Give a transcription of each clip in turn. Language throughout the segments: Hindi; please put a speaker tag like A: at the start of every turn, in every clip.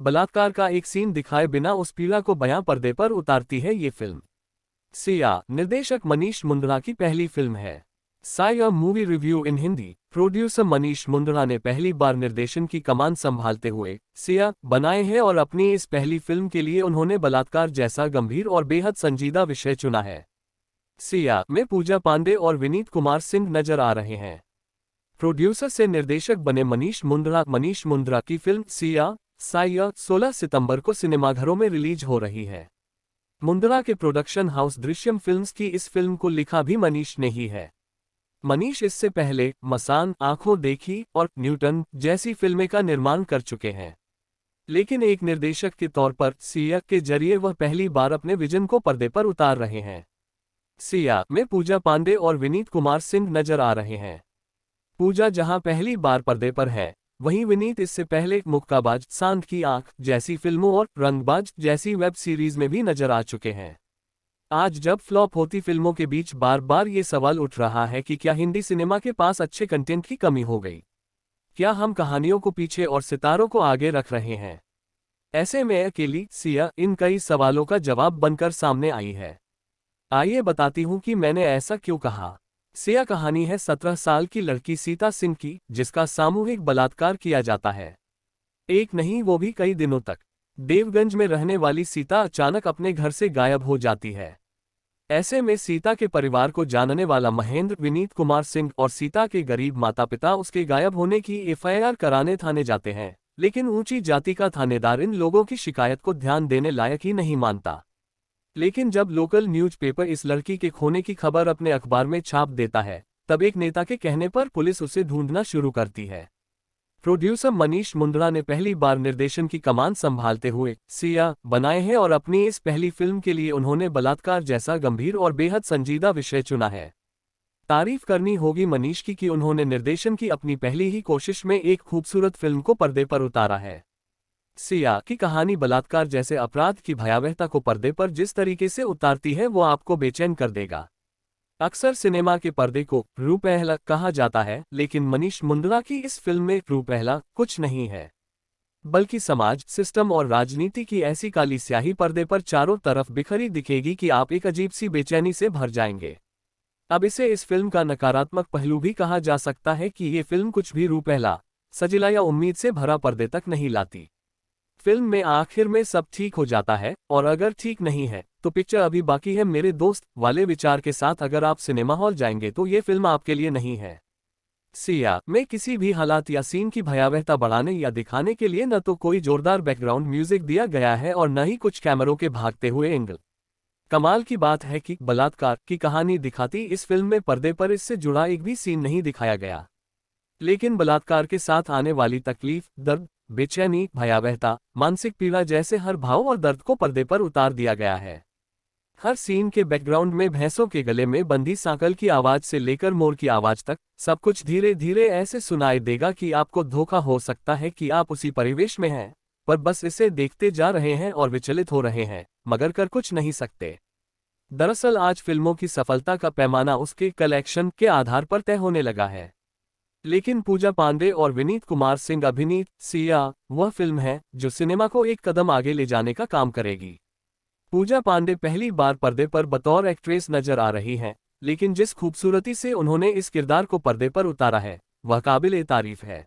A: बलात्कार का एक सीन दिखाए बिना उस पीड़ा को बयां पर्दे पर उतारती है ये फिल्म। सिया निर्देशक मनीष मुंदड़ा की पहली फिल्म है। साया मूवी रिव्यू इन हिंदी। प्रोड्यूसर मनीष मुंदड़ा ने पहली बार निर्देशन की कमान संभालते हुए सिया बनाए हैं और अपनी इस पहली फिल्म के लिए उन्होंने बलात्कार जैसा गंभीर और बेहद संजीदा विषय चुना है। सिया में पूजा पांडे और विनीत कुमार सिंह नजर आ रहे हैं। प्रोड्यूसर से निर्देशक बने मनीष मुंदड़ा की फिल्म सिया साया 16 सितंबर को सिनेमाघरों में रिलीज हो रही है। मुंदड़ा के प्रोडक्शन हाउस दृश्यम फिल्म्स की इस फिल्म को लिखा भी मनीष ने ही है। मनीष इससे पहले मसान, आंखों देखी और न्यूटन जैसी फिल्में का निर्माण कर चुके हैं, लेकिन एक निर्देशक के तौर पर सिया के जरिए वह पहली बार अपने विजन को पर्दे पर उतार रहे हैं। सिया में पूजा पांडे और विनीत कुमार सिंह नजर आ रहे हैं। पूजा जहां पहली बार पर्दे पर है, वहीं विनीत इससे पहले मुक्काबाज, सांड की आंख जैसी फिल्मों और रंगबाज जैसी वेब सीरीज में भी नजर आ चुके हैं। आज जब फ्लॉप होती फिल्मों के बीच बार बार ये सवाल उठ रहा है कि क्या हिंदी सिनेमा के पास अच्छे कंटेंट की कमी हो गई? क्या हम कहानियों को पीछे और सितारों को आगे रख रहे हैं? ऐसे में अकेली सिया इन कई सवालों का जवाब बनकर सामने आई है। आइए बताती हूँ कि मैंने ऐसा क्यों कहा। सिया कहानी है 17 साल की लड़की सीता सिंह की, जिसका सामूहिक बलात्कार किया जाता है। एक नहीं, वो भी कई दिनों तक। देवगंज में रहने वाली सीता अचानक अपने घर से गायब हो जाती है। ऐसे में सीता के परिवार को जानने वाला महेंद्र, विनीत कुमार सिंह और सीता के गरीब माता पिता उसके गायब होने की एफआईआर कराने थाने जाते हैं, लेकिन ऊंची जाति का थानेदार इन लोगों की शिकायत को ध्यान देने लायक ही नहीं मानता। लेकिन जब लोकल न्यूज़पेपर इस लड़की के खोने की खबर अपने अखबार में छाप देता है, तब एक नेता के कहने पर पुलिस उसे ढूंढना शुरू करती है। प्रोड्यूसर मनीष मुंदड़ा ने पहली बार निर्देशन की कमान संभालते हुए सिया बनाए हैं और अपनी इस पहली फिल्म के लिए उन्होंने बलात्कार जैसा गंभीर और बेहद संजीदा विषय चुना है। तारीफ करनी होगी मनीष की कि उन्होंने निर्देशन की अपनी पहली ही कोशिश में एक खूबसूरत फिल्म को पर्दे पर उतारा है। सिया की कहानी बलात्कार जैसे अपराध की भयावहता को पर्दे पर जिस तरीके से उतारती है वो आपको बेचैन कर देगा। अक्सर सिनेमा के पर्दे को रूपहला कहा जाता है, लेकिन मनीष मुंदड़ा की इस फिल्म में रूपहला कुछ नहीं है, बल्कि समाज, सिस्टम और राजनीति की ऐसी काली स्याही पर्दे पर चारों तरफ बिखरी दिखेगी कि आप एक अजीब सी बेचैनी से भर जाएंगे। अब इसे इस फिल्म का नकारात्मक पहलू भी कहा जा सकता है कि ये फिल्म कुछ भी रूपहला, सजिला या उम्मीद से भरा पर्दे तक नहीं लाती। फिल्म में आखिर में सब ठीक हो जाता है, और अगर ठीक नहीं है तो पिक्चर अभी बाकी है मेरे दोस्त वाले विचार के साथ अगर आप सिनेमा हॉल जाएंगे तो ये फिल्म आपके लिए नहीं है। सिया में किसी भी हालात या सीन की भयावहता बढ़ाने या दिखाने के लिए न तो कोई जोरदार बैकग्राउंड म्यूजिक दिया गया है और न ही कुछ कैमरों के भागते हुए एंगल। कमाल की बात है कि बलात्कार की कहानी दिखाती इस फिल्म में पर्दे पर इससे जुड़ा एक भी सीन नहीं दिखाया गया, लेकिन बलात्कार के साथ आने वाली तकलीफ, दर्द, बेचैनी, भयावहता, मानसिक पीड़ा जैसे हर भाव और दर्द को पर्दे पर उतार दिया गया है। हर सीन के बैकग्राउंड में भैंसों के गले में बंधी सांकल की आवाज से लेकर मोर की आवाज तक सब कुछ धीरे धीरे ऐसे सुनाई देगा कि आपको धोखा हो सकता है कि आप उसी परिवेश में हैं, पर बस इसे देखते जा रहे हैं और विचलित हो रहे हैं, मगर कर कुछ नहीं सकते। दरअसल आज फिल्मों की सफलता का पैमाना उसके कलेक्शन के आधार पर तय होने लगा है, लेकिन पूजा पांडे और विनीत कुमार सिंह अभिनीत सिया वह फिल्म है जो सिनेमा को एक कदम आगे ले जाने का काम करेगी। पूजा पांडे पहली बार पर्दे पर बतौर एक्ट्रेस नजर आ रही हैं, लेकिन जिस खूबसूरती से उन्होंने इस किरदार को पर्दे पर उतारा है वह काबिल तारीफ है।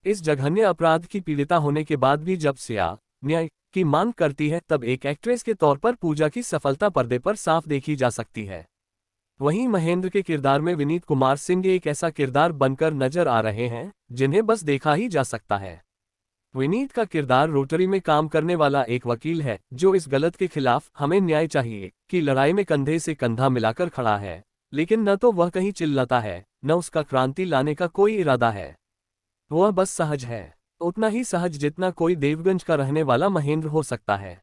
A: इस जघन्य अपराध की पीड़िता होने के बाद भी जब सिया न्याय की मांग करती है, तब एक एक्ट्रेस के तौर पर पूजा की सफलता पर्दे पर साफ देखी जा सकती है। वहीं महेंद्र के किरदार में विनीत कुमार सिंह एक ऐसा किरदार बनकर नजर आ रहे हैं जिन्हें बस देखा ही जा सकता है। विनीत का किरदार रोटरी में काम करने वाला एक वकील है जो इस गलत के खिलाफ हमें न्याय चाहिए की लड़ाई में कंधे से कंधा मिलाकर खड़ा है, लेकिन न तो वह कहीं चिल्लाता है, न उसका क्रांति लाने का कोई इरादा है। वह बस सहज है, उतना ही सहज जितना कोई देवगंज का रहने वाला महेंद्र हो सकता है।